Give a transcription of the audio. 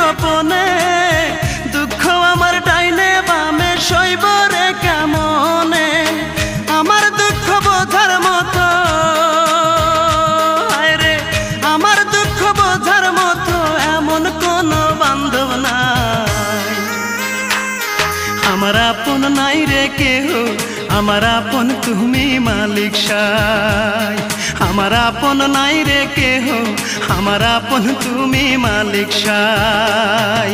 গোপনে দুঃখ আমার ডাইনে বামে সইব রে কেমনে আমার দুঃখ বোঝার মতো রে আমার দুঃখ বোঝার মতো এমন কোনো বান্ধব নাই আমার আপন নাই রে কেহ আমার আপন তুমি মালিক সাই আমার আপন নাই রে কেহ আমার আপন তুমি মালিক সাই।